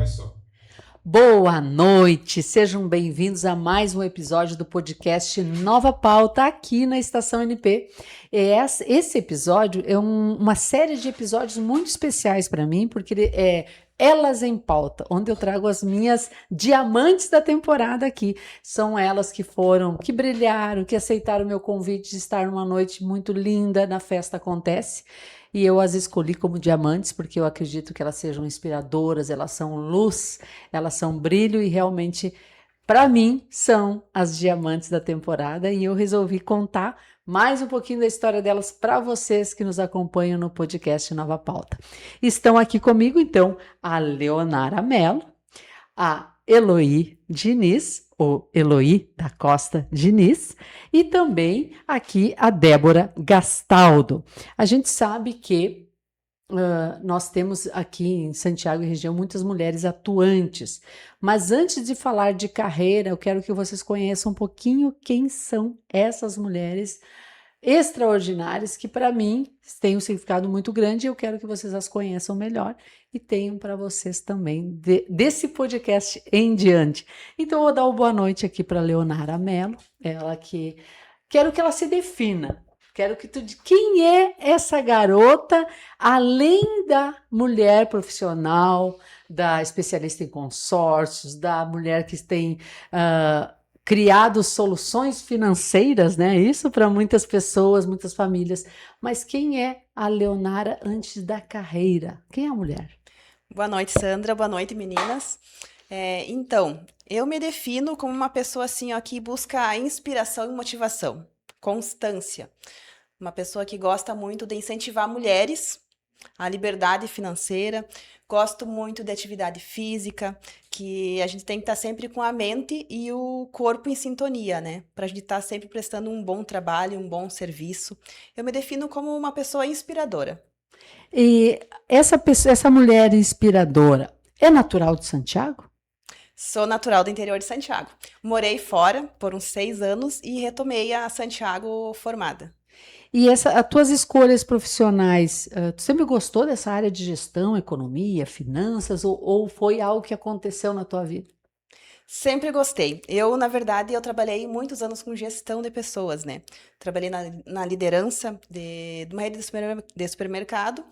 começou. Boa noite, sejam bem-vindos a mais um episódio do podcast Nova Pauta aqui na Estação NP. Esse episódio é uma série de episódios muito especiais para mim, porque é Elas em Pauta, onde eu trago as minhas diamantes da temporada aqui. São elas que brilharam, que aceitaram o meu convite de estar numa noite muito linda na Festa Acontece. E eu as escolhi como diamantes porque eu acredito que elas sejam inspiradoras, elas são luz, elas são brilho e realmente, para mim, são as diamantes da temporada. E eu resolvi contar mais um pouquinho da história delas para vocês que nos acompanham no podcast Nova Pauta. Estão aqui comigo, então, a Leonara Mello, a Eloy Diniz, ou Eloy da Costa Diniz, e também aqui a Débora Gastaldo. A gente sabe que nós temos aqui em Santiago e região muitas mulheres atuantes, mas antes de falar de carreira, eu quero que vocês conheçam um pouquinho quem são essas mulheres extraordinárias que para mim têm um significado muito grande e eu quero que vocês as conheçam melhor e tenham para vocês também desse podcast em diante. Então eu vou dar uma boa noite aqui para Leonara Mello, ela que quero que ela se defina. Quero que tu diga quem é essa garota, além da mulher profissional, da especialista em consórcios, da mulher que tem criado soluções financeiras, né? Isso para muitas pessoas, muitas famílias. Mas quem é a Leonara antes da carreira? Quem é a mulher? Boa noite, Sandra. Boa noite, meninas. Então, eu me defino como uma pessoa assim, ó, que busca inspiração e motivação, constância. Uma pessoa que gosta muito de incentivar mulheres à liberdade financeira. Gosto muito de atividade física, que a gente tem que estar sempre com a mente e o corpo em sintonia, né? Para a gente estar sempre prestando um bom trabalho, um bom serviço. Eu me defino como uma pessoa inspiradora. E essa mulher inspiradora é natural de Santiago? Sou natural do interior de Santiago. Morei fora por uns 6 anos e retomei a Santiago formada. E as tuas escolhas profissionais, tu sempre gostou dessa área de gestão, economia, finanças, ou foi algo que aconteceu na tua vida? Sempre gostei. Na verdade, eu trabalhei muitos anos com gestão de pessoas, né? Trabalhei na liderança de uma rede de supermercado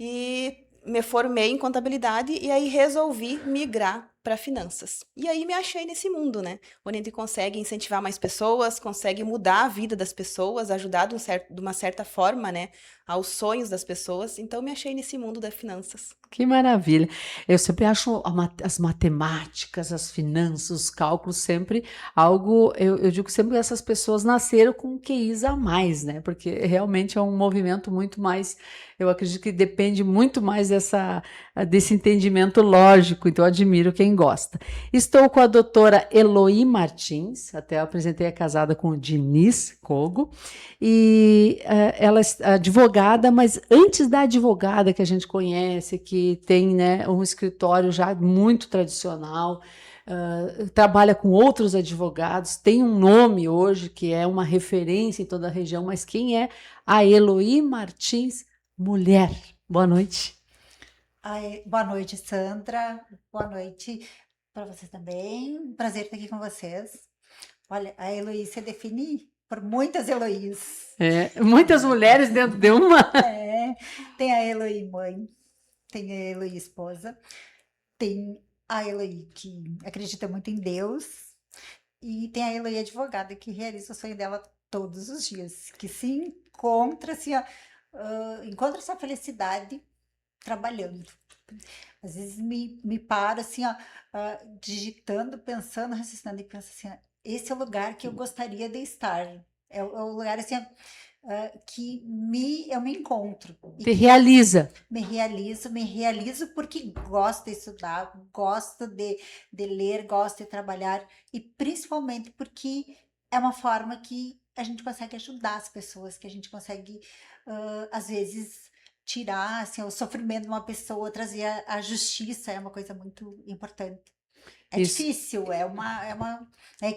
e me formei em contabilidade e aí resolvi migrar para finanças. E aí me achei nesse mundo, né? Onde a gente consegue incentivar mais pessoas, consegue mudar a vida das pessoas, ajudar de uma certa forma, né, aos sonhos das pessoas. Então me achei nesse mundo das finanças. Que maravilha. Eu sempre acho as matemáticas, as finanças, os cálculos sempre algo, eu digo sempre que essas pessoas nasceram com QIs a mais, né? Porque realmente é um movimento muito mais, eu acredito que depende muito mais desse entendimento lógico, então eu admiro quem gosta. Estou com a doutora Eloy Martins, até eu apresentei a casada com o Diniz Kogo, e ela é advogada, mas antes da advogada que a gente conhece, que tem, né, um escritório já muito tradicional, trabalha com outros advogados, tem um nome hoje que é uma referência em toda a região, mas quem é a Eloy Martins, mulher? Boa noite. Boa noite, Sandra. Boa noite para vocês também. Prazer estar aqui com vocês. Olha, a Eloy se define por muitas Eloís. Muitas mulheres dentro de uma. Tem a Eloy mãe, tem a Eloy esposa, tem a Eloy que acredita muito em Deus e tem a Eloy advogada que realiza o sonho dela todos os dias, que se encontra, assim, encontra essa felicidade trabalhando. Às vezes me paro assim, digitando, pensando, raciocinando e penso assim, esse é o lugar que eu gostaria de estar. É o lugar assim, que eu me encontro. Te realiza. Me realizo porque gosto de estudar, gosto de ler, gosto de trabalhar e principalmente porque é uma forma que a gente consegue ajudar as pessoas, que a gente consegue, às vezes, tirar assim, o sofrimento de uma pessoa, trazer a justiça, é uma coisa muito importante. É Isso. difícil,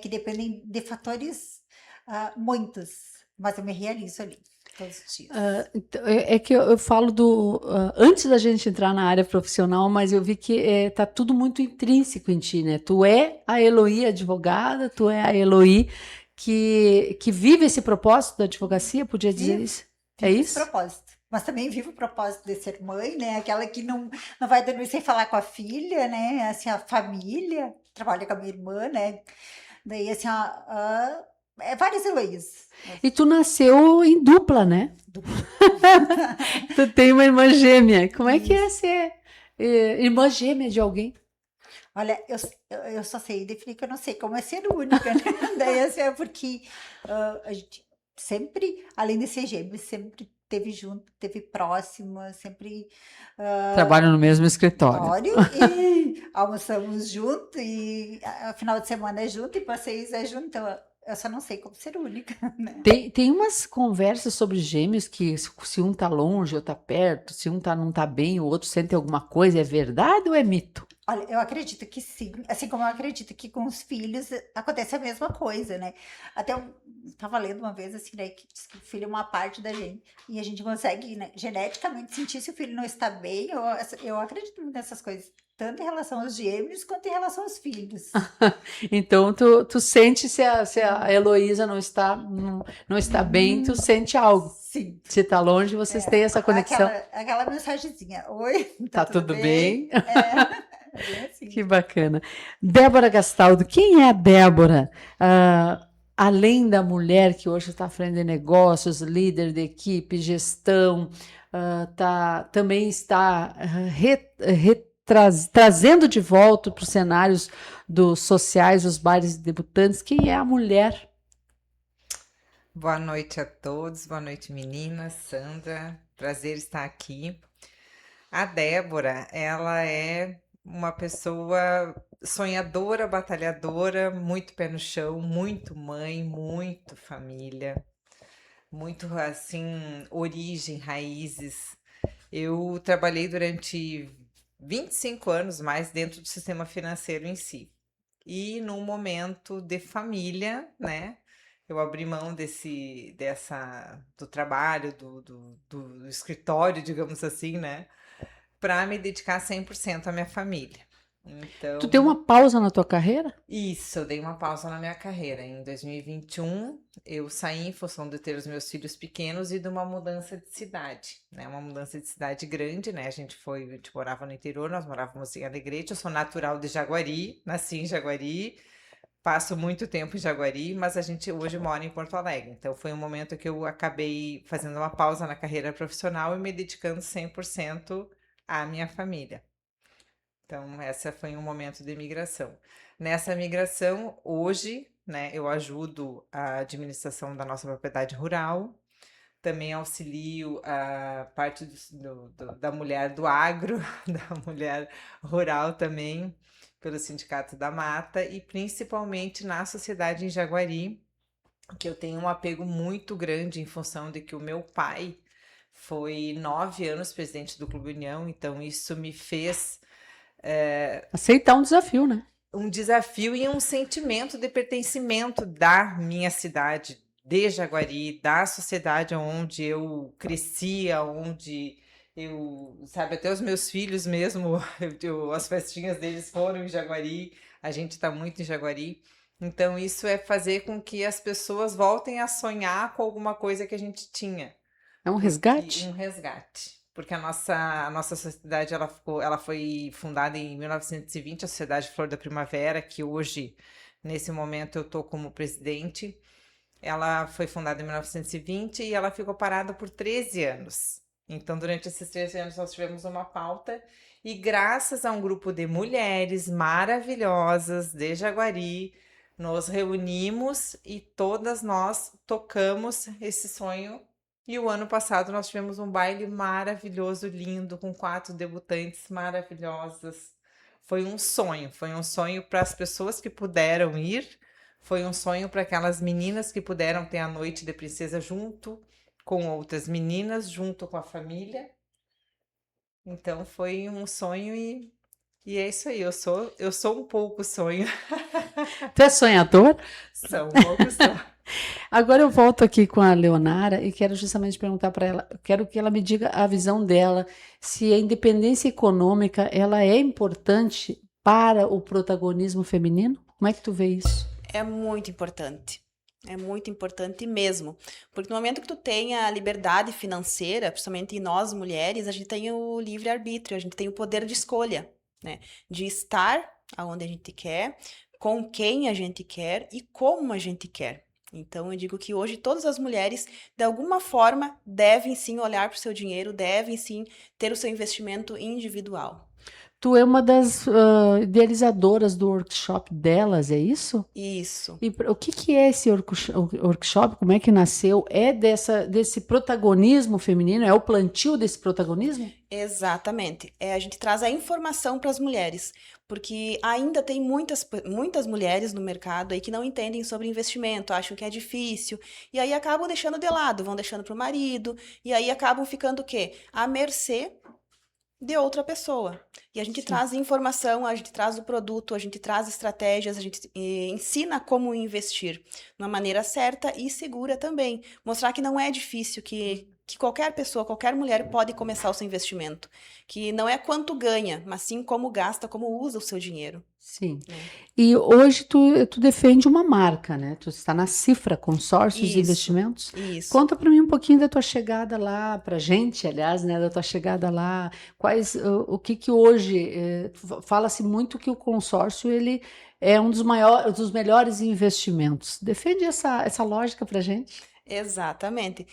que dependem de fatores muitos, mas eu me realizo ali. todos os dias. Então, é que eu falo antes da gente entrar na área profissional, mas eu vi que tá tudo muito intrínseco em ti, né? Tu é a Eloí advogada, tu é a Eloí que vive esse propósito da advocacia, podia dizer Vivo, isso? É vivo esse isso? propósito. Mas também vivo o propósito de ser mãe, né? Aquela que não vai dormir sem falar com a filha, né? Assim, a família. Trabalha com a minha irmã, né? Daí, assim, é várias Heloísas. E tu nasceu em dupla, né? Dupla. Tu tem uma irmã gêmea. Como é que é Isso. ser irmã gêmea de alguém? Olha, eu só sei definir que eu não sei como é ser única, né? Daí, assim, é porque a gente sempre, além de ser gêmeos, sempre teve junto, teve próxima, sempre Trabalho no mesmo escritório. escritório e almoçamos junto e final de semana é junto e passeios é junto. Então, eu só não sei como ser única, né? Tem umas conversas sobre gêmeos que se um tá longe ou tá perto, se um não tá bem, o outro sente alguma coisa, é verdade ou é mito? Olha, eu acredito que sim, assim como eu acredito que com os filhos acontece a mesma coisa, né? Até eu estava lendo uma vez assim, né, que diz que o filho é uma parte da gente e a gente consegue, né, geneticamente sentir se o filho não está bem. Eu acredito muito nessas coisas, tanto em relação aos gêmeos quanto em relação aos filhos. Então tu sente se a Heloísa não está bem, tu sente algo. Sim. Se tá longe, vocês têm essa conexão. Aquela mensagenzinha. Oi, Tá tudo bem? É bem assim. Que bacana. Débora Gastaldo, quem é a Débora? Além da mulher que hoje está à frente de negócios, líder de equipe, gestão, também está trazendo de volta para os cenários dos sociais, os bares de debutantes. Quem é a mulher? Boa noite a todos, boa noite meninas, Sandra, prazer estar aqui. A Débora, ela é uma pessoa sonhadora, batalhadora, muito pé no chão, muito mãe, muito família, muito assim, origem, raízes. Eu trabalhei durante 25 anos mais dentro do sistema financeiro em si. E num momento de família, né? Eu abri mão do trabalho, do escritório, digamos assim, né? Para me dedicar 100% à minha família. Então, Tu deu uma pausa na tua carreira? isso, eu dei uma pausa na minha carreira. Em 2021, eu saí em função de ter os meus filhos pequenos e de uma mudança de cidade, né? Uma mudança de cidade grande, né? A gente morava no interior, nós morávamos em Alegrete. Eu sou natural de Jaguari, nasci em Jaguari, passo muito tempo em Jaguari, mas a gente hoje mora em Porto Alegre. Então, foi um momento que eu acabei fazendo uma pausa na carreira profissional e me dedicando 100% à minha família. Então, essa foi um momento de migração. Nessa migração, hoje, né, eu ajudo a administração da nossa propriedade rural, também auxilio a parte da mulher do agro, da mulher rural também, pelo Sindicato da Mata, e principalmente na sociedade em Jaguari, que eu tenho um apego muito grande em função de que o meu pai foi 9 anos presidente do Clube União, então isso me fez Aceitar um desafio, né? um desafio e um sentimento de pertencimento da minha cidade, de Jaguari, da sociedade onde eu crescia, onde eu, sabe, até os meus filhos mesmo, as festinhas deles foram em Jaguari, a gente está muito em Jaguari. Então, isso é fazer com que as pessoas voltem a sonhar com alguma coisa que a gente tinha. É um resgate? Um resgate. Porque a nossa sociedade ela foi fundada em 1920, a Sociedade Flor da Primavera, que hoje, nesse momento, eu estou como presidente. Ela foi fundada em 1920 e ela ficou parada por 13 anos. Então, durante esses 13 anos, nós tivemos uma pauta e graças a um grupo de mulheres maravilhosas de Jaguari, nos reunimos e todas nós tocamos esse sonho. E o ano passado nós tivemos um baile maravilhoso, lindo, com 4 debutantes maravilhosas. Foi um sonho para as pessoas que puderam ir, foi um sonho para aquelas meninas que puderam ter a noite de princesa junto com outras meninas, junto com a família. Então foi um sonho e é isso aí, eu sou um pouco sonho. Tu é sonhador? Sou um pouco sonho. Agora eu volto aqui com a Leonara e quero justamente perguntar para ela, quero que ela me diga a visão dela, se a independência econômica ela é importante para o protagonismo feminino? Como é que tu vê isso? É muito importante. É muito importante mesmo. Porque no momento que tu tem a liberdade financeira, principalmente nós mulheres, a gente tem o livre-arbítrio, a gente tem o poder de escolha, né? De estar aonde a gente quer, com quem a gente quer e como a gente quer. Então, eu digo que hoje todas as mulheres, de alguma forma, devem sim olhar para o seu dinheiro, devem sim ter o seu investimento individual. Tu é uma das idealizadoras do workshop delas, é isso? Isso. E o que que é esse workshop? Como é que nasceu? É desse protagonismo feminino? É o plantio desse protagonismo? Exatamente. A gente traz a informação para as mulheres, porque ainda tem muitas mulheres no mercado aí que não entendem sobre investimento, acham que é difícil, e aí acabam deixando de lado, vão deixando para o marido, e aí acabam ficando o quê? À mercê de outra pessoa. E a gente Sim. traz informação, a gente traz o produto, a gente traz estratégias, a gente ensina como investir de uma maneira certa e segura também. Mostrar que não é difícil, que qualquer pessoa, qualquer mulher pode começar o seu investimento. Que não é quanto ganha, mas sim como gasta, como usa o seu dinheiro. Sim. Né? E hoje tu defende uma marca, né? Tu está na Cifra Consórcios e Isso, Investimentos. isso. Conta para mim um pouquinho da tua chegada lá, pra gente, aliás, né, da tua chegada lá. O que que hoje fala-se muito que o consórcio ele é um dos maiores, dos melhores investimentos. Defende essa lógica pra gente. Exatamente.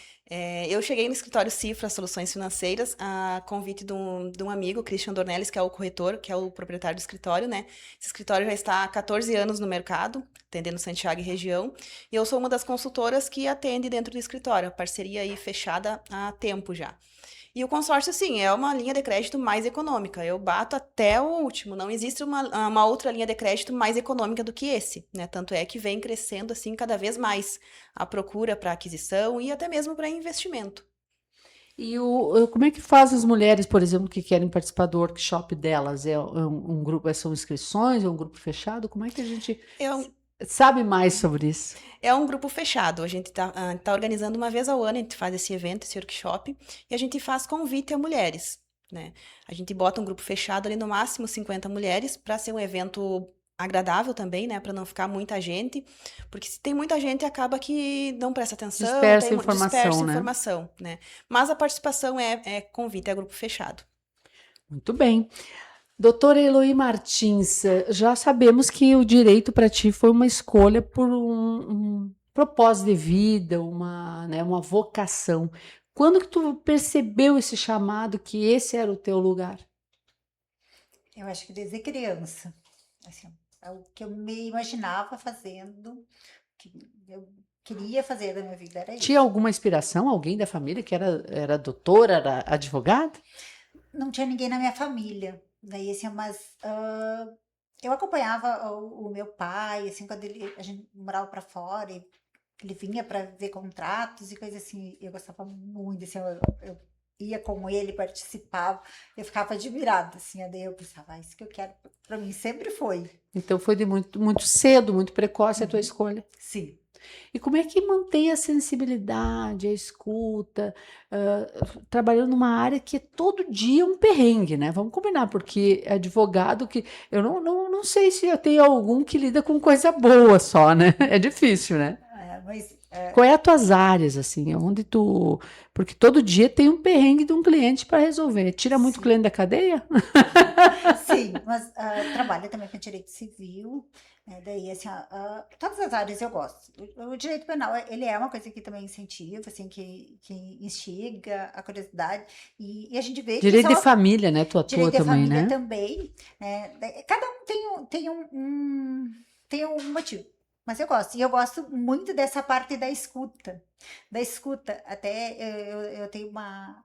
Eu cheguei no escritório Cifra Soluções Financeiras a convite de um amigo, Christian Dornelles, que é o corretor, que é o proprietário do escritório, né? Esse escritório já está há 14 anos no mercado, atendendo Santiago e região, e eu sou uma das consultoras que atende dentro do escritório, a parceria aí fechada há tempo já. E o consórcio, sim, é uma linha de crédito mais econômica. Eu bato até o último. Não existe uma outra linha de crédito mais econômica do que esse, né? Tanto é que vem crescendo, assim, cada vez mais a procura para aquisição e até mesmo para investimento. E como é que faz as mulheres, por exemplo, que querem participar do workshop delas? É um grupo, são inscrições, é um grupo fechado? Como é que a gente É um, sabe mais sobre isso? é um grupo fechado. A gente tá organizando uma vez ao ano, a gente faz esse evento, esse workshop, e a gente faz convite a mulheres, né? A gente bota um grupo fechado ali, no máximo 50 mulheres, para ser um evento agradável também, né? Para não ficar muita gente, porque se tem muita gente, acaba que não presta atenção, Dispersa dispersa informação, né? informação, né? Mas a participação é convite, é grupo fechado. Muito bem. Doutora Eloy Martins, já sabemos que o direito para ti foi uma escolha por um propósito de vida, né, uma vocação. Quando que tu percebeu esse chamado, que esse era o teu lugar? Eu acho que desde criança, assim, é o que eu me imaginava fazendo, que eu queria fazer da minha vida era Tinha isso. alguma inspiração, alguém da família que era doutora, era advogada? Não tinha ninguém na minha família, daí assim, mas eu acompanhava o meu pai, assim, quando a gente morava para fora, e ele vinha para ver contratos e coisas assim, eu gostava muito, assim, eu ia com ele, participava, eu ficava admirada, assim, daí eu pensava, isso que eu quero para mim sempre foi. Então foi de muito, muito cedo, muito precoce a tua Uhum. escolha. Sim. E como é que mantém a sensibilidade, a escuta, trabalhando numa área que é todo dia um perrengue, né? Vamos combinar, porque advogado que. Eu não sei se eu tenho algum que lida com coisa boa só, né? É difícil, né? Mas Qual é as tuas áreas, assim? Onde tu. Porque todo dia tem um perrengue de um cliente para resolver. Tira muito sim, cliente da cadeia? sim, mas trabalho também com direito civil, né, daí assim, todas as áreas eu gosto. O direito penal, ele é uma coisa que também incentiva, assim, que instiga a curiosidade, e a gente vê que isso Direito é de uma família, né? Tu atua direito à também, família né? também, né, cada um tem um motivo. Mas eu gosto, e eu gosto muito dessa parte da escuta. Até eu tenho uma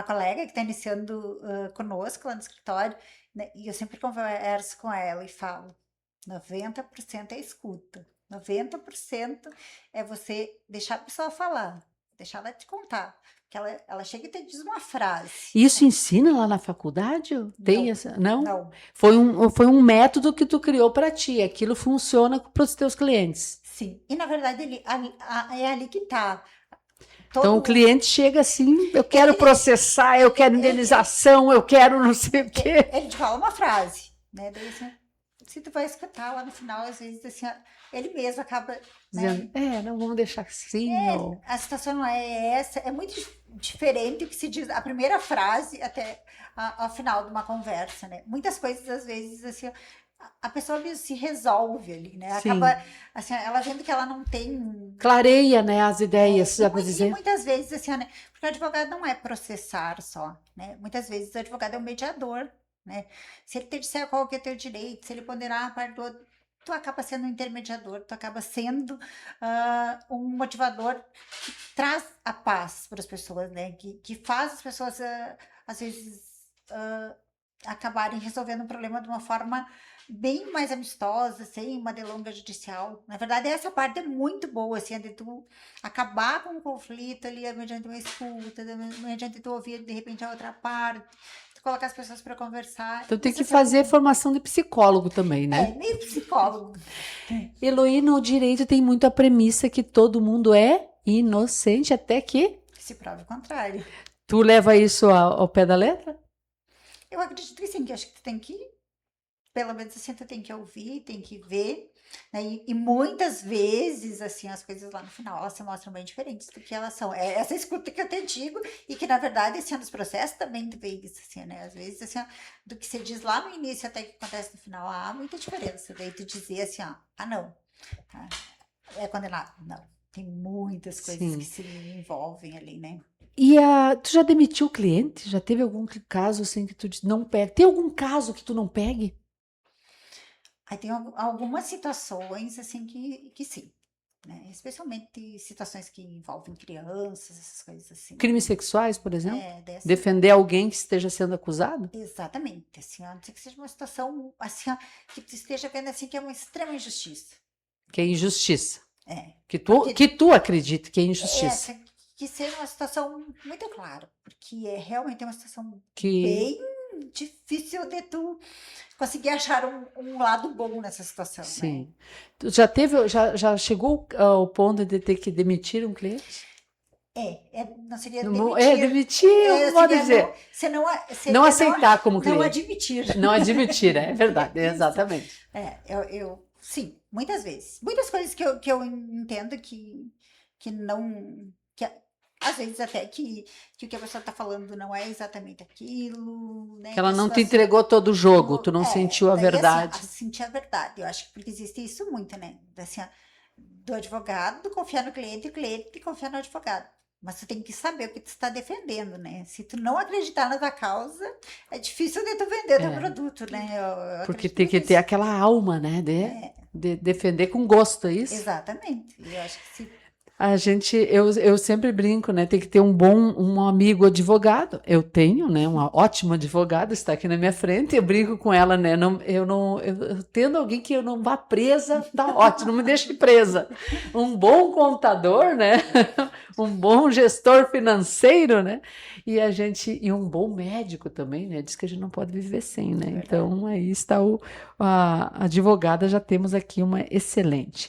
colega que está iniciando conosco lá no escritório, né, e eu sempre converso com ela e falo: 90% é escuta, 90% é você deixar a pessoa falar, deixar ela te contar. que ela chega e te diz uma frase. Isso ensina lá na faculdade? Tem Não, essa? Não? Não, Foi um método que tu criou para ti. Aquilo funciona para os teus clientes. sim. E na verdade é ali que tá. Então o cliente chega assim, eu quero Ele- processar, eu quero indenização, eu quero não sei o quê. Ele te fala uma frase, né? Daí assim, se tu vai escutar lá no final, às vezes assim, ele mesmo acaba, né? Dizendo, não vamos deixar assim. Ou... A situação não é essa, é muito diferente o que se diz a primeira frase até ao final de uma conversa, né? Muitas coisas, às vezes, assim, a pessoa mesmo se resolve ali, né? Sim. Acaba, assim, ela vendo que ela não tem... Clareia, né, as ideias, dá para E dizer. muitas vezes, assim, né? Porque o advogado não é processar só, né? Muitas vezes o advogado é um mediador, né? Se ele te disser qual que é o teu direito, se ele ponderar a parte do outro, tu acaba sendo um intermediador, tu acaba sendo um motivador que traz a paz para as pessoas, né? Que faz as pessoas, às vezes, acabarem resolvendo um problema de uma forma bem mais amistosa, sem uma delonga judicial. Na verdade, essa parte é muito boa, assim, de tu acabar com o conflito ali, mediante uma escuta, mediante tu ouvir, de repente, a outra parte, tu colocar as pessoas para conversar. Então tem Isso que é fazer formação de psicólogo também, né? meio psicólogo. Eloí, no direito tem muito a premissa que todo mundo é inocente até que Se prova o contrário. tu leva isso ao pé da letra? Eu acredito que sim, que acho que tu tem que, pelo menos assim, tu tem que ouvir, tem que ver, né? E muitas vezes, assim, as coisas lá no final, elas se mostram bem diferentes do que elas são. É essa escuta que eu te digo, e que, na verdade, assim, nos processos também tu vê isso, assim, né? Às vezes, assim, do que se diz lá no início até que acontece no final, há muita diferença. Daí tu dizer assim, não, é condenado. Não, tem muitas coisas Sim. que se envolvem ali, né? E tu já demitiu o cliente? Já teve algum caso assim que tu não pega? Tem algum caso que tu não pegue? Aí tem algumas situações, assim, que sim, né? Especialmente situações que envolvem crianças, essas coisas assim. Crimes sexuais, por exemplo? Dessa... Defender alguém que esteja sendo acusado? Exatamente, assim, a não ser que seja uma situação, assim, que tu esteja vendo, assim, que é uma extrema injustiça. Que é injustiça. Que Porque- tu acredita que é injustiça. Que seja uma situação muito clara, porque realmente uma situação Que bem difícil de tu conseguir achar um lado bom nessa situação, né? sim. Tu já chegou ao ponto de ter que demitir um cliente? Não seria Não, demitir. demitir, pode Seria dizer. não Não aceitar como não cliente. admitir. Não admitir, é verdade, Isso. exatamente. Sim, muitas vezes. Muitas coisas que eu entendo que não. Às vezes até que o que a pessoa está falando não é exatamente aquilo, né? Que ela a não te situação- entregou todo o jogo, tu não sentiu a daí, verdade. Assim, sentir a verdade. Eu acho que porque existe isso muito, né? Assim, do advogado confiar no cliente e o cliente confiar no advogado. Mas tu tem que saber o que tu está defendendo, né? Se tu não acreditar na tua causa, é difícil de tu vender teu produto, né? Eu Porque acredito tem que nisso. ter aquela alma, né? De defender com gosto, é isso? Exatamente. E eu acho que se Eu sempre brinco, né? Tem que ter um amigo advogado. Eu tenho, né? Uma ótima advogada, está aqui na minha frente. Eu brinco com ela, né? Eu tendo alguém que eu não vá presa, tá ótimo, não me deixe presa. Um bom contador, né? Um bom gestor financeiro, né? E um bom médico também, né? Diz que a gente não pode viver sem, né? Verdade. Então aí está a advogada, já temos aqui uma excelente.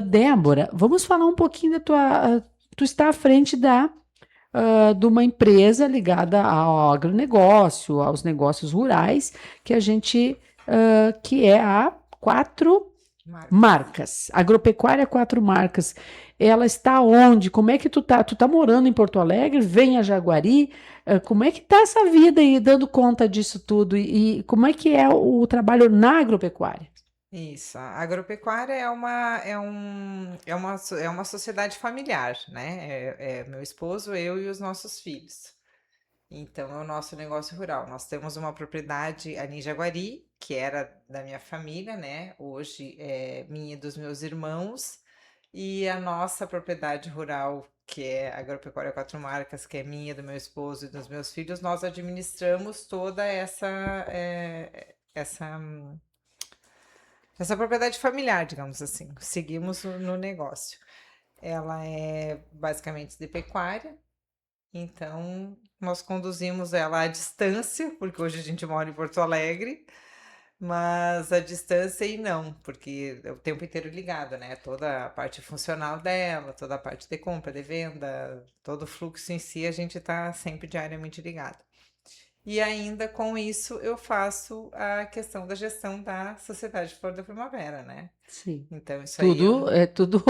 Débora, vamos falar um pouquinho da tu está à frente de uma empresa ligada ao agronegócio, aos negócios rurais, que é a Quatro Marcas. Agropecuária Quatro Marcas. Ela está onde? Como é que tu tá? Tu tá morando em Porto Alegre? Vem a Jaguari? Como é que tá essa vida aí, dando conta disso tudo? E como é que é o trabalho na agropecuária? Isso, a agropecuária é uma sociedade familiar, né? É meu esposo, eu e os nossos filhos. Então, é o nosso negócio rural. Nós temos uma propriedade ali em Jaguari, que era da minha família, né? Hoje é minha e dos meus irmãos. E a nossa propriedade rural, que é a Agropecuária Quatro Marcas, que é minha, do meu esposo e dos meus filhos, nós administramos toda essa propriedade familiar, digamos assim. Seguimos no negócio. Ela é basicamente de pecuária Então, nós conduzimos ela à distância, porque hoje a gente mora em Porto Alegre, mas a distância e não, porque é o tempo inteiro ligado, né? Toda a parte funcional dela, toda a parte de compra, de venda, todo o fluxo em si, a gente está sempre diariamente ligado. E ainda com isso eu faço a questão da gestão da Sociedade Flor da Primavera, né? Sim. Então isso aí Tudo tudo,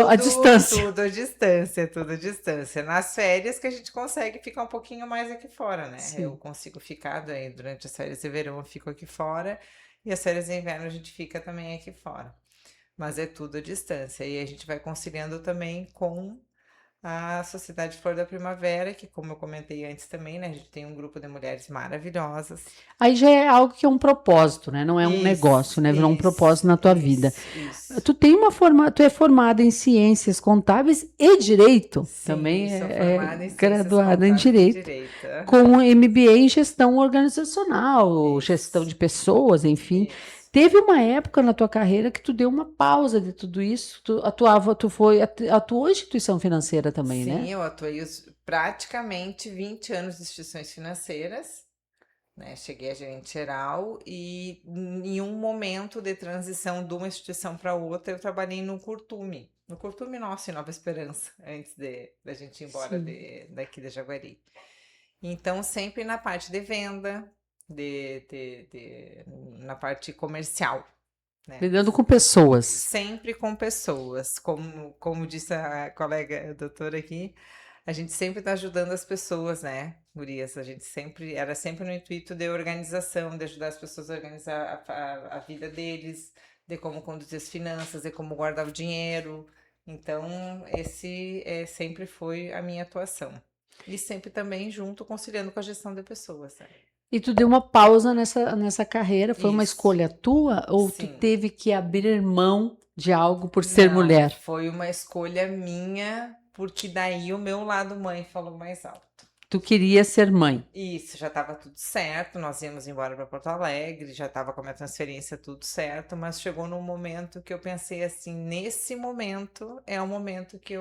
à distância. tudo à distância, tudo à distância. Nas férias que a gente consegue ficar um pouquinho mais aqui fora, né? Eu Sim. consigo ficar daí durante as férias de verão, eu fico aqui fora, e as férias de inverno a gente fica também aqui fora. Mas é tudo à distância. E a gente vai conciliando também com a Sociedade Flor da Primavera, que, como eu comentei antes também, né? A gente tem um grupo de mulheres maravilhosas. Aí já é algo que é um propósito, né? Não é um negócio, né? Virou um propósito na tua vida. Isso. Tu é formada em ciências contábeis e direito, Sim, também sou é formada em ciências graduada em contábeis e direito, direito. com um MBA em gestão organizacional, gestão Isso. de pessoas, enfim. Isso. Teve uma época na tua carreira que tu deu uma pausa de tudo isso, atuou em instituição financeira também, Sim, né? eu atuei praticamente 20 anos em instituições financeiras, né? Cheguei a gerente geral e em um momento de transição de uma instituição para outra, eu trabalhei no Curtume. No Curtume nosso, em Nova Esperança, antes da gente ir embora Sim. daqui de Jaguari. Então, sempre na parte de venda, na parte comercial, né? Lidando com pessoas. Sempre com pessoas, como disse a colega doutora aqui, a gente sempre está ajudando as pessoas, né, gurias? Era sempre no intuito de organização, de ajudar as pessoas a organizar a vida deles, de como conduzir as finanças, de como guardar o dinheiro. Então, sempre foi a minha atuação. E sempre também junto, conciliando com a gestão de pessoas, né? E tu deu uma pausa nessa carreira, foi uma Isso. escolha tua ou tu Sim. teve que abrir mão de algo por ser Não, mulher? foi uma escolha minha, porque daí o meu lado mãe falou mais alto. Tu queria ser mãe. Isso, já estava tudo certo, nós íamos embora para Porto Alegre, já estava com a minha transferência tudo certo, mas chegou num momento que eu pensei assim, nesse momento é o momento que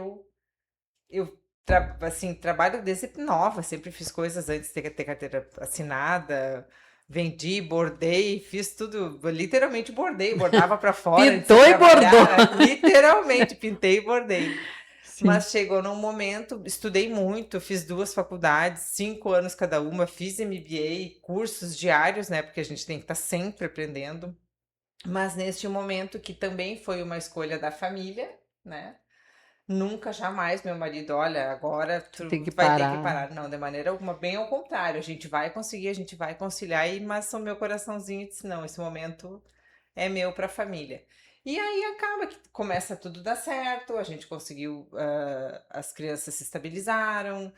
assim, trabalho desde nova, sempre fiz coisas antes de ter carteira assinada, vendi, bordei, fiz tudo, literalmente bordei, bordava para fora. Pintou e bordou. Literalmente, pintei e bordei. Sim. Mas chegou num momento, estudei muito, fiz 2 faculdades, 5 anos cada uma, fiz MBA, cursos diários, né? Porque a gente tem que estar sempre aprendendo. Mas neste momento, que também foi uma escolha da família, né? Nunca, jamais, meu marido, olha, agora tu Tem que vai ter que parar. parar. Não, de maneira alguma, bem ao contrário, a gente vai conseguir, a gente vai conciliar, mas o meu coraçãozinho disse, não, esse momento é meu para a família. E aí acaba que começa tudo a dar certo, a gente conseguiu, as crianças se estabilizaram,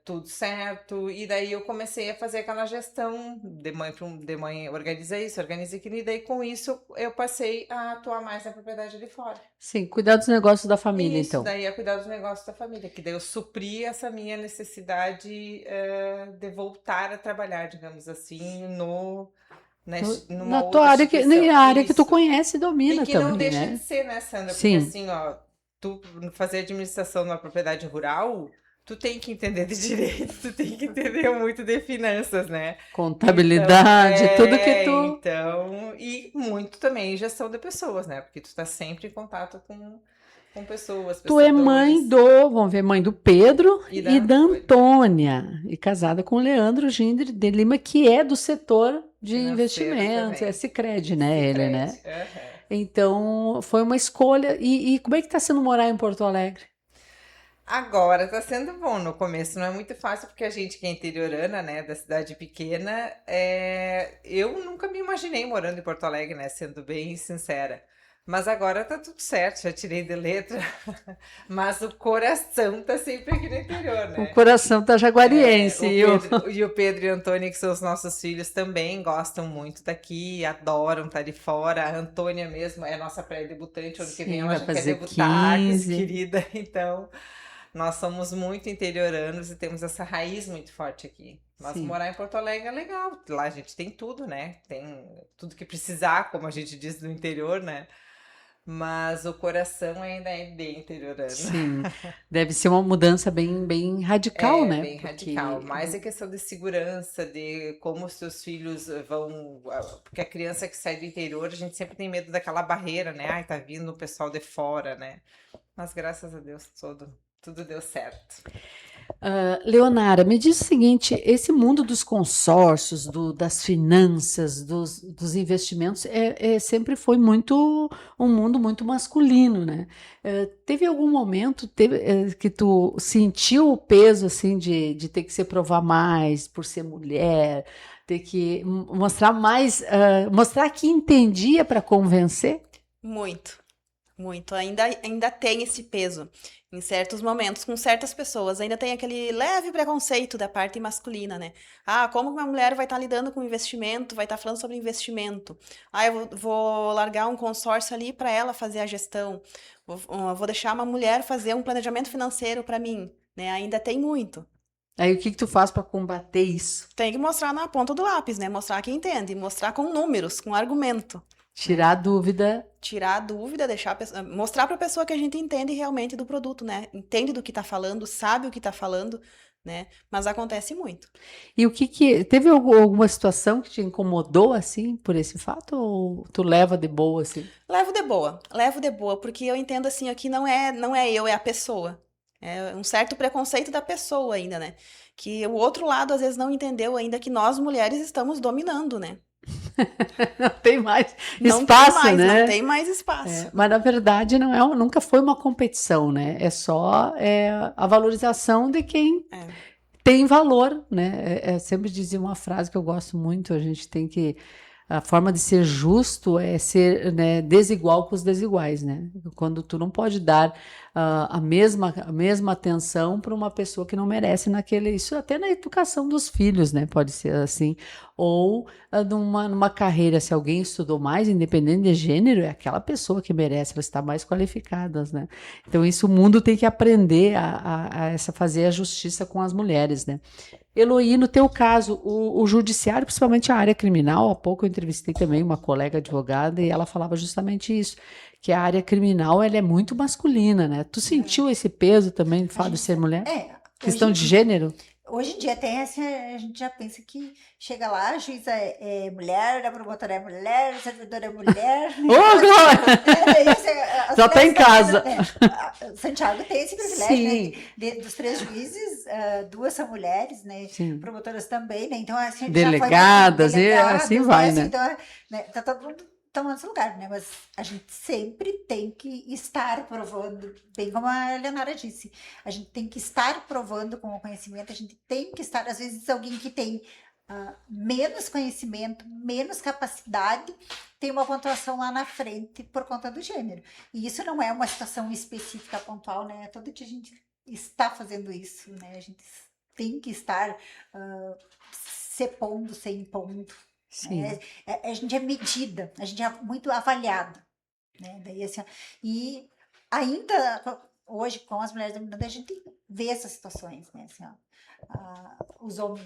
tudo certo, e daí eu comecei a fazer aquela gestão de mãe organiza isso, organiza aquilo, e daí com isso eu passei a atuar mais na propriedade de fora. Sim, cuidar dos negócios da família, Isso, então. daí é cuidar dos negócios da família, que daí eu supri essa minha necessidade de voltar a trabalhar, digamos assim, numa Na tua outra área, instituição. na área que tu Isso. conhece e E domina que não também, deixa né? de ser, né, Sandra? Porque Sim. assim, ó, tu fazer administração numa propriedade rural, tu tem que entender de direito, tu tem que entender muito de finanças, né? Contabilidade, Então, tudo que tu. Então, e muito também gestão de pessoas, né? Porque tu tá sempre em contato com pessoas, Tu é mãe vamos ver, mãe do Pedro E e da da Antônia. E casada com o Leandro Ginder de Lima, que é do setor de Financeiro investimentos, também. é Sicredi, né? Ele, né? Sicredi, aham. Então, foi uma escolha. E como é que tá sendo morar em Porto Alegre? Agora tá sendo bom. No começo não é muito fácil, porque a gente que é interiorana, né, da cidade pequena, eu nunca me imaginei morando em Porto Alegre, né, sendo bem sincera. Mas agora tá tudo certo, já tirei de letra, mas o coração tá sempre aqui no interior, O né? coração tá jaguariense. O Pedro e a Antônia, que são os nossos filhos, também gostam muito daqui, adoram estar de fora. A Antônia mesmo é nossa pré-debutante, ano que vem Sim, ela vai já quer fazer debutar, 15. querida. Então, nós somos muito interioranos e temos essa raiz muito forte aqui. Mas Sim. morar em Porto Alegre é legal. Lá a gente tem tudo, né? Tem tudo que precisar, como a gente diz no interior, né? mas o coração ainda é bem interiorano. Sim, deve ser uma mudança bem radical, É né? bem radical, mais a questão de segurança, de como os seus filhos vão. Porque a criança que sai do interior, a gente sempre tem medo daquela barreira, né? Ai, tá vindo o pessoal de fora, né? Mas graças a Deus tudo deu certo. Leonara, me diz o seguinte: esse mundo dos consórcios, das finanças, dos investimentos, sempre foi um mundo muito masculino, né? Teve algum momento que tu sentiu o peso assim de ter que se provar mais por ser mulher, ter que mostrar mais, mostrar que entendia para convencer? Muito, muito. Ainda tem esse peso em certos momentos, com certas pessoas. Ainda tem aquele leve preconceito da parte masculina, né? Ah, como que uma mulher vai estar lidando com investimento, vai estar falando sobre investimento? Ah, eu vou largar um consórcio ali para ela fazer a gestão. Vou deixar uma mulher fazer um planejamento financeiro para mim, né? Ainda tem muito. Aí o que tu faz para combater isso? Tem que mostrar na ponta do lápis, né? Mostrar que entende, mostrar com números, com argumento. Tirar a dúvida. Tirar a dúvida, deixar mostrar para a pessoa que a gente entende realmente do produto, né? Entende do que está falando, sabe o que está falando, né? Mas acontece muito. E teve alguma situação que te incomodou assim por esse fato ou tu leva de boa assim? Levo de boa, porque eu entendo assim, aqui não é eu, é a pessoa. É um certo preconceito da pessoa ainda, né? Que o outro lado às vezes não entendeu ainda que nós mulheres estamos dominando, né? Não tem mais Não espaço, tem mais, né? não tem mais espaço. Mas na verdade nunca foi uma competição, né? É só a valorização de quem É. tem valor, né? Sempre dizia uma frase que eu gosto muito, a forma de ser justo é ser, né, desigual com os desiguais, né? Quando tu não pode dar a mesma atenção para uma pessoa que não merece isso até na educação dos filhos, né? Pode ser assim. Ou numa carreira, se alguém estudou mais, independente de gênero, é aquela pessoa que merece, ela está mais qualificada, né? Então isso o mundo tem que aprender a fazer a justiça com as mulheres, né? Eloí, no teu caso, o judiciário, principalmente a área criminal, há pouco eu entrevistei também uma colega advogada e ela falava justamente isso, que a área criminal ela é muito masculina, né? Tu sentiu esse peso também do fato de ser mulher? Questão de gênero? Hoje em dia tem essa, a gente já pensa que chega lá, a juíza é mulher, a promotora é mulher, o servidor é mulher. Ô, Glória! Já tá em casa. Santiago tem esse privilégio, né? Dos 3 juízes, 2 são mulheres, né? Sim. Promotoras também, né? Então, assim, delegadas, e assim vai, né? Então, né? Tá todo mundo tomando esse lugar, né? Mas a gente sempre tem que estar provando, bem como a Leonara disse, a gente tem que estar provando com o conhecimento, a gente tem que estar, às vezes, alguém que tem menos conhecimento, menos capacidade, tem uma pontuação lá na frente por conta do gênero. E isso não é uma situação específica, pontual, né? Todo dia a gente está fazendo isso, né? A gente tem que estar se pondo, se impondo. Sim. A gente é medida, a gente é muito avaliado, né? Daí, assim, e ainda hoje, com as mulheres dominantes, a gente vê essas situações, né? Assim, os homens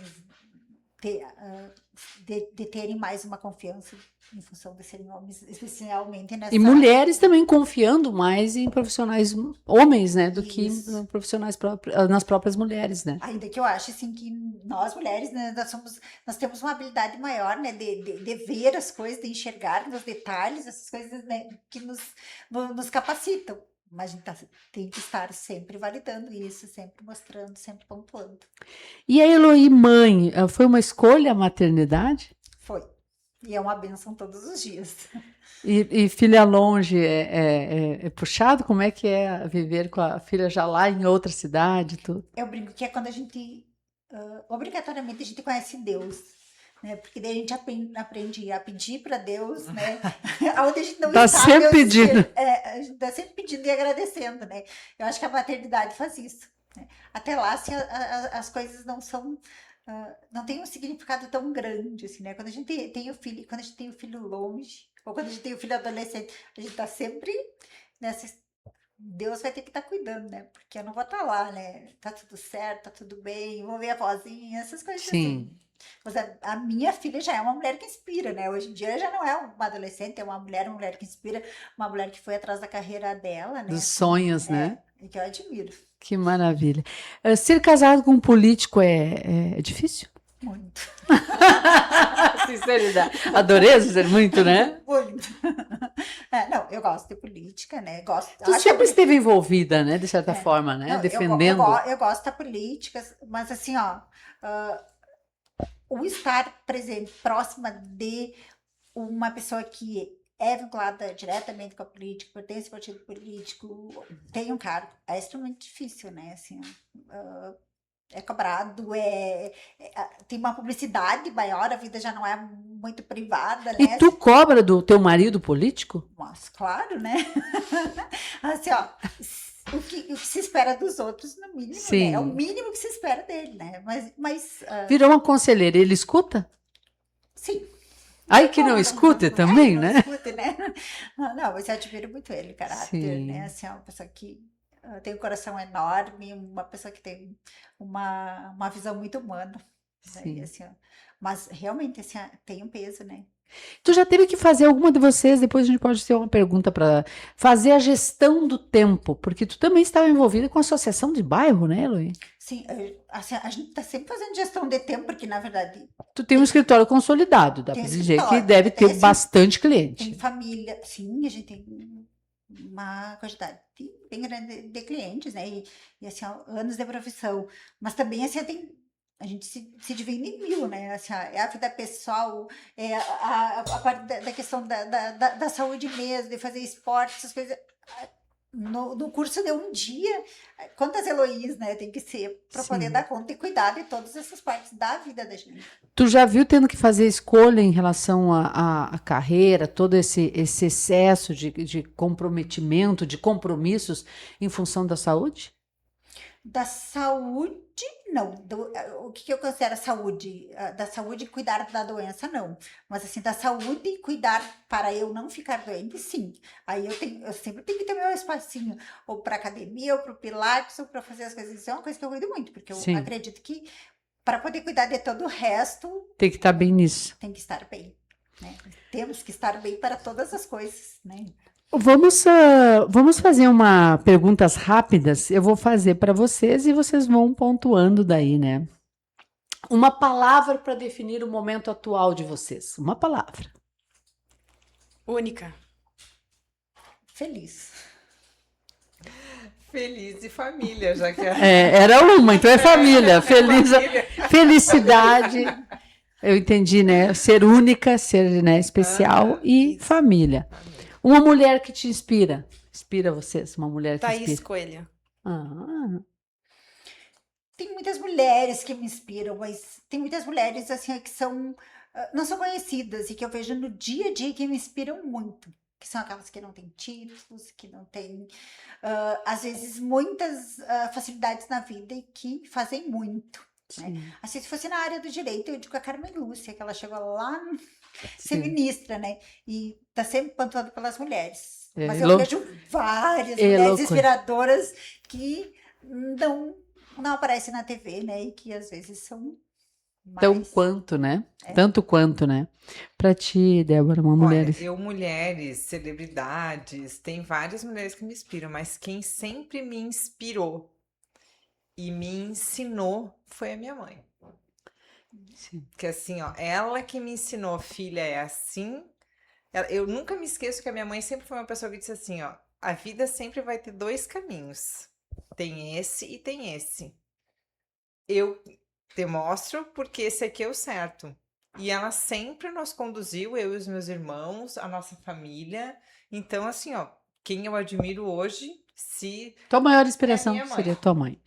de terem mais uma confiança em função de serem homens, especialmente nessa... E mulheres também confiando mais em profissionais homens, né, do que em profissionais nas próprias mulheres, né? Ainda que eu acho, assim, que nós mulheres, né, nós temos uma habilidade maior, né, de ver as coisas, de enxergar nos detalhes, essas coisas, né, que nos capacitam. Mas a gente tem que estar sempre validando isso, sempre mostrando, sempre pontuando. E a Eloí mãe, foi uma escolha a maternidade? Foi. E é uma bênção todos os dias. E filha longe é puxado? Como é que é viver com a filha já lá em outra cidade? Tudo? Eu brinco que é quando a gente, obrigatoriamente, a gente conhece Deus. Né? Porque daí a gente aprende a pedir para Deus, né? Onde a gente não está sempre Deus pedindo. a gente está sempre pedindo e agradecendo, né? Eu acho que a maternidade faz isso. Né? Até lá, assim, as coisas não são... não tem um significado tão grande, assim, né? Quando a gente tem o filho, quando a gente tem o filho longe, ou quando a gente tem o filho adolescente, a gente tá sempre nessa... Deus vai ter que estar cuidando, né? Porque eu não vou estar lá, né? Tá tudo certo, tá tudo bem, vou ver a vozinha, essas coisas Sim. assim. Mas a minha filha já é uma mulher que inspira, né? Hoje em dia já não é uma adolescente, é uma mulher que inspira, uma mulher que foi atrás da carreira dela, né? Dos Assim, sonhos, né? e que eu admiro Que maravilha. Ser casado com um político é difícil? muito. Sinceridade. Adorei dizer muito, né? Muito. Não, eu gosto de política, né? Gosto, Tu acho a sempre política- esteve envolvida, né? De certa É. forma, né? Não, Defendendo. eu gosto da política, mas assim, ó, o estar presente, próxima de uma pessoa que é vinculada diretamente com a política, pertence ao partido político, tem um cargo, é extremamente difícil, né? Assim, é cobrado, tem uma publicidade maior, a vida já não é muito privada, E né? tu cobra do teu marido político? Mas, claro, né? Assim, ó, o que se espera dos outros, no mínimo, Sim. né? É o mínimo que se espera dele, né? Mas Virou uma conselheira, ele escuta? sim. Ai, que não escute também, não né? escute, né? Não, mas eu admiro muito ele, o caráter, Sim. né? Assim, é uma pessoa que tem um coração enorme, uma pessoa que tem uma visão muito humana. Né? Sim. E, assim, mas realmente assim, tem um peso, né? Tu já teve que fazer alguma de vocês, depois a gente pode ter uma pergunta para fazer a gestão do tempo, porque tu também estava envolvida com a associação de bairro, né, Eloy? Sim, assim, a gente está sempre fazendo gestão de tempo, porque na verdade Tu tem um escritório consolidado, dá Tem para dizer que escritório, deve ter tem, assim, bastante tem cliente. família, sim, a gente tem uma quantidade bem grande de clientes, né? E assim, ó, anos de profissão. Mas também assim, a gente se divide em mil, né? Assim, ó, é a vida pessoal, é a parte da questão da saúde mesmo, de fazer esporte, essas coisas. No curso de um dia, quantas Heloís, né, tem que ser para poder Sim. dar conta e cuidar de todas essas partes da vida da gente. Tu já viu tendo que fazer escolha em relação à carreira, todo esse excesso de comprometimento, de compromissos em função da saúde? Da saúde, não. O que eu considero saúde? Da saúde cuidar da doença, não. Mas assim, da saúde cuidar para eu não ficar doente, sim. Aí eu sempre tenho que ter meu espacinho, ou para academia, ou para o Pilates, ou para fazer as coisas. Isso é uma coisa que eu cuido muito, porque eu Sim. acredito que para poder cuidar de todo o resto, Tem que estar bem nisso. tem que estar bem. Né? Temos que estar bem para todas as coisas, né? Vamos fazer perguntas rápidas. Eu vou fazer para vocês e vocês vão pontuando daí, né? Uma palavra para definir o momento atual de vocês. Uma palavra. Única. Feliz. Feliz e família, já que Era uma, então é família. Feliz, família. felicidade. Eu entendi, né? Ser única, ser, né, especial e isso. família. Uma mulher que te inspira. Inspira vocês, uma mulher que Thaís inspira. Coelho. Ah, Tem muitas mulheres que me inspiram, mas tem muitas mulheres assim que não são conhecidas e que eu vejo no dia a dia que me inspiram muito. Que são aquelas que não têm títulos, que não têm, às vezes, muitas facilidades na vida e que fazem muito. Né? sim, Assim, se fosse na área do direito, eu digo a Carmen Lúcia, que ela chegou lá ser sim. ministra, né? E tá sempre pontuando pelas mulheres. É, Mas eu vejo várias mulheres loucura. inspiradoras que não aparecem na TV, né? E que às vezes são Tão mais... quanto, né? Tanto quanto, né? Pra ti, Débora, uma mulher. Olha, mulheres, celebridades, tem várias mulheres que me inspiram, mas quem sempre me inspirou e me ensinou foi a minha mãe. Sim. Que assim, ó, ela que me ensinou, filha, é assim. Eu nunca me esqueço que a minha mãe sempre foi uma pessoa que disse assim, ó, a vida sempre vai ter dois caminhos. Tem esse e tem esse. Eu te mostro porque esse aqui é o certo. E ela sempre nos conduziu, eu e os meus irmãos, a nossa família. Então, assim, ó, quem eu admiro hoje, se Tua maior inspiração minha mãe. seria tua mãe.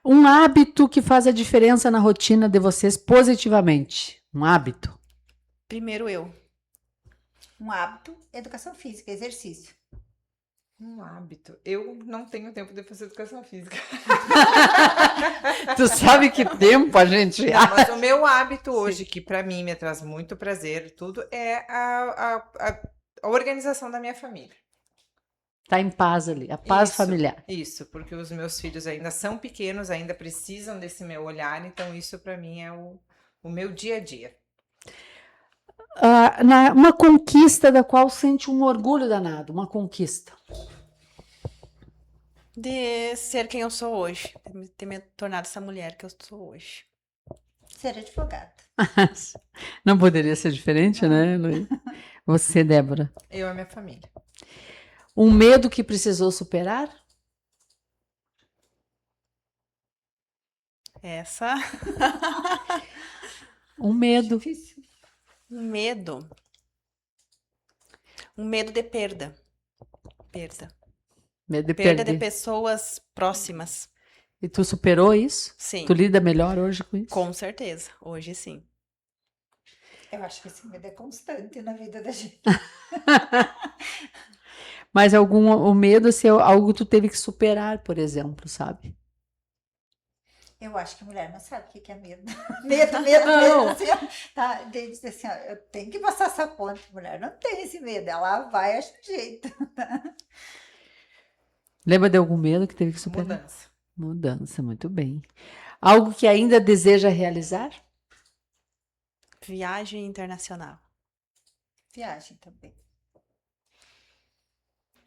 Um hábito que faz a diferença na rotina de vocês positivamente. Um hábito. Primeiro eu. Um hábito, educação física, exercício. um hábito. Eu não tenho tempo de fazer educação física. Tu sabe que tempo a gente... Não, mas o meu hábito hoje, que para mim me traz muito prazer, tudo, é a organização da minha família. Tá em paz ali, a paz Isso, familiar. Isso, porque os meus filhos ainda são pequenos, ainda precisam desse meu olhar, então isso para mim é o meu dia a dia. Uma conquista da qual sente um orgulho danado, uma conquista. De ser quem eu sou hoje, ter me tornado essa mulher que eu sou hoje. Ser advogada. Não poderia ser diferente, né, Luiz? Você, Débora. Eu e a minha família. Um medo que precisou superar? Essa. Um medo. Difícil. Um medo. Um medo de perda. Perda. Medo de Perda de perder. pessoas próximas. E tu superou isso? Sim, Tu lida melhor hoje com isso? com certeza. Hoje sim. Eu acho que esse medo é constante na vida da gente. Mas o medo, assim, é algo que tu teve que superar, por exemplo, sabe? Eu acho que mulher não sabe o que que é medo. Medo, medo, Não. medo. Assim, ó, tá, gente, assim, ó, eu tenho que passar essa ponte. Mulher não tem esse medo. Ela vai, acha um jeito. Lembra de algum medo que teve que superar? Mudança. Mudança, muito bem. Algo que ainda deseja realizar? Viagem internacional. Viagem também.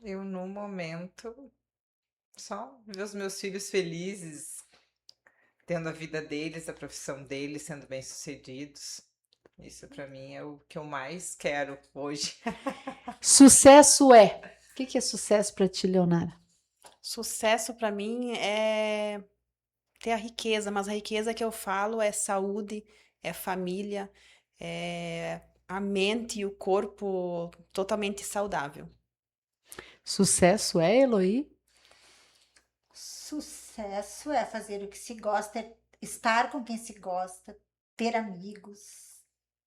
Eu, no momento, só ver os meus filhos felizes, tendo a vida deles, a profissão deles, sendo bem-sucedidos. Isso para mim é o que eu mais quero hoje. Sucesso é. O que é sucesso para ti, Leonara? Sucesso para mim é ter a riqueza, mas a riqueza que eu falo é saúde, é família, é a mente e o corpo totalmente saudável. Sucesso é, Eloí? Sucesso é fazer o que se gosta, é estar com quem se gosta, ter amigos.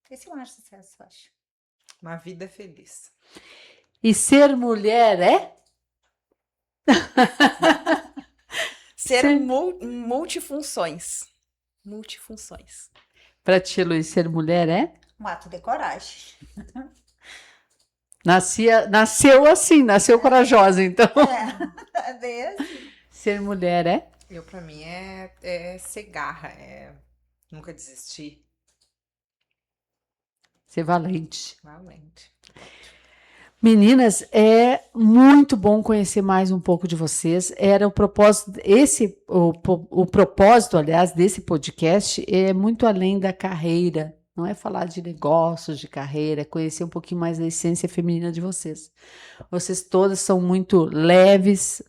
Esse é o maior sucesso, eu acho. Uma vida feliz. E ser mulher é? Ser Sim. multifunções. Multifunções. Para ti, Eloí, ser mulher é? Um ato de coragem. Nasceu assim, nasceu corajosa, então. É, bem assim. Ser mulher é? Eu, para mim, é ser garra, é nunca desistir. Ser valente. Realmente. Meninas, é muito bom conhecer mais um pouco de vocês. Era o propósito, o propósito, aliás, desse podcast é muito além da carreira. Não é falar de negócios, de carreira, é conhecer um pouquinho mais da essência feminina de vocês. Vocês todas são muito leves,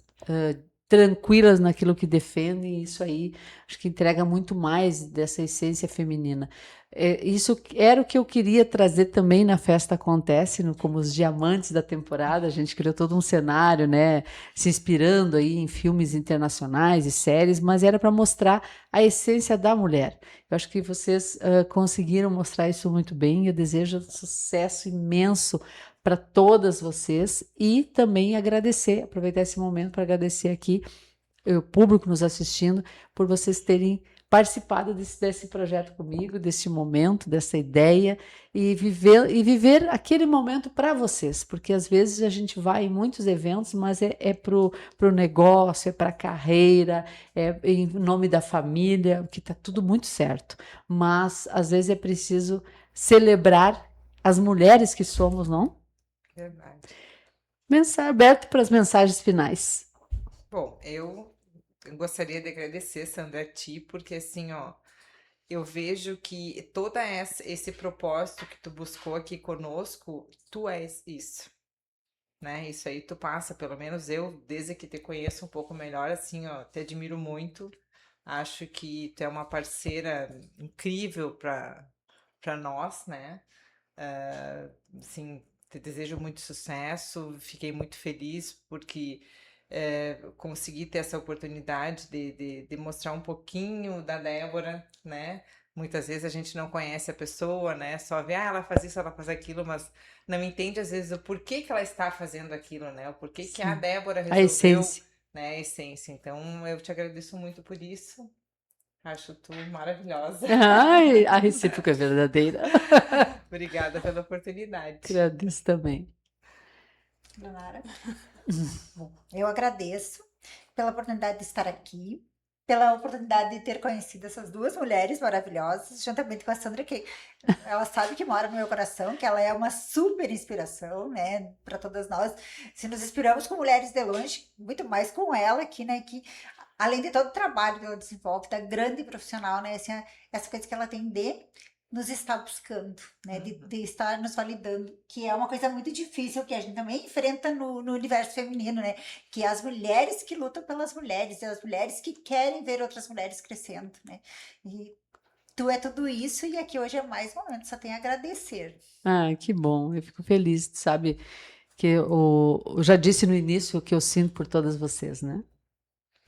tranquilas naquilo que defendem, e isso aí acho que entrega muito mais dessa essência feminina. Isso era o que eu queria trazer também na Festa Acontece, como os diamantes da temporada. A gente criou todo um cenário, né, se inspirando aí em filmes internacionais e séries, mas era para mostrar a essência da mulher. Eu acho que vocês conseguiram mostrar isso muito bem. Eu desejo sucesso imenso para todas vocês e também aproveitar esse momento para agradecer aqui o público nos assistindo por vocês terem participado desse projeto comigo, desse momento, dessa ideia e viver aquele momento para vocês, porque às vezes a gente vai em muitos eventos, mas é pro negócio, é para a carreira, é em nome da família, que está tudo muito certo, mas às vezes é preciso celebrar as mulheres que somos, não? Verdade. Aberto para as mensagens finais. Bom, eu gostaria de agradecer, Sandra, a ti, porque assim, ó, eu vejo que todo esse propósito que tu buscou aqui conosco, tu és isso, né? Isso aí tu passa, pelo menos eu, desde que te conheço um pouco melhor, assim, ó, te admiro muito. Acho que tu é uma parceira incrível para nós, né? Assim, te desejo muito sucesso, fiquei muito feliz porque consegui ter essa oportunidade de mostrar um pouquinho da Débora, né? Muitas vezes a gente não conhece a pessoa, né? Só vê, ela faz isso, ela faz aquilo, mas não entende às vezes o porquê que ela está fazendo aquilo, né? O porquê que a Débora A resolveu, essência. né? A essência. Então, eu te agradeço muito por isso. Acho tu maravilhosa. Ai, a recíproca é verdadeira. Obrigada pela oportunidade. Agradeço também. Leonara. Bom, eu agradeço pela oportunidade de estar aqui. pela oportunidade de ter conhecido essas duas mulheres maravilhosas, juntamente com a Sandra, que ela sabe que mora no meu coração, que ela é uma super inspiração, né, para todas nós. Se nos inspiramos com mulheres de longe, muito mais com ela aqui, né, que além de todo o trabalho que ela desenvolve, da grande profissional, né, assim, essa coisa que ela tem de nos estar buscando, né, de estar nos validando, que é uma coisa muito difícil que a gente também enfrenta no universo feminino, né, que é as mulheres que lutam pelas mulheres, e as mulheres que querem ver outras mulheres crescendo, né, e tu é tudo isso e aqui hoje é mais um momento, só tenho a agradecer. Ah, que bom, eu fico feliz, sabe, que eu já disse no início o que eu sinto por todas vocês, né?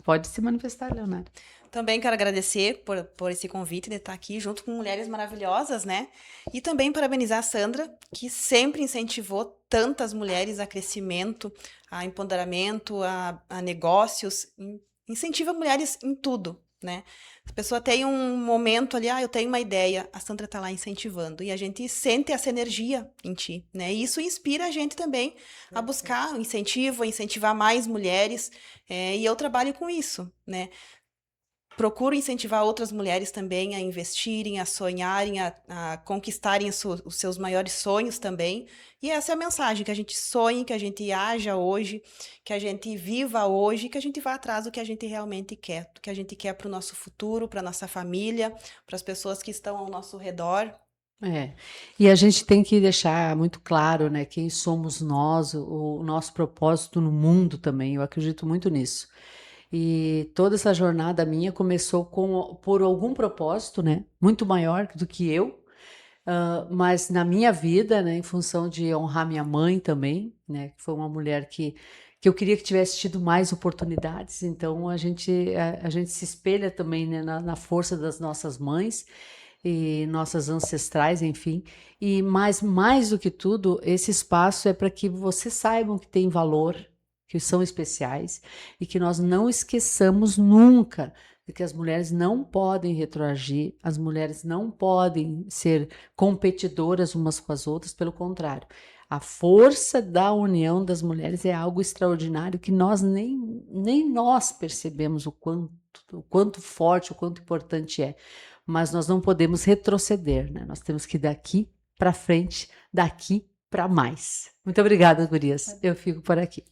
Pode se manifestar, Leonardo. Também quero agradecer por esse convite de estar aqui junto com mulheres maravilhosas, né? E também parabenizar a Sandra, que sempre incentivou tantas mulheres a crescimento, a empoderamento, a negócios. Incentiva mulheres em tudo, né? A pessoa tem um momento ali, eu tenho uma ideia, a Sandra tá lá incentivando. E a gente sente essa energia em ti, né? E isso inspira a gente também a buscar o incentivo, a incentivar mais mulheres. E eu trabalho com isso, né? Procuro incentivar outras mulheres também a investirem, a sonharem, a conquistarem os seus maiores sonhos também. E essa é a mensagem, que a gente sonhe, que a gente haja hoje, que a gente viva hoje, que a gente vá atrás do que a gente realmente quer, do que a gente quer para o nosso futuro, para a nossa família, para as pessoas que estão ao nosso redor. É, e a gente tem que deixar muito claro, né, quem somos nós, o nosso propósito no mundo também, eu acredito muito nisso. E toda essa jornada minha começou por algum propósito, né, muito maior do que eu, mas na minha vida, né, em função de honrar minha mãe também, né, que foi uma mulher que eu queria que tivesse tido mais oportunidades, então a gente se espelha também, né, na força das nossas mães e nossas ancestrais, enfim, e mais do que tudo, esse espaço é para que vocês saibam que tem valor, que são especiais e que nós não esqueçamos nunca de que as mulheres não podem retroagir, as mulheres não podem ser competidoras umas com as outras, pelo contrário. A força da união das mulheres é algo extraordinário que nós nem nós percebemos o quanto forte, o quanto importante é. Mas nós não podemos retroceder, né? Nós temos que ir daqui para frente, daqui para mais. Muito obrigada, gurias. Eu fico por aqui.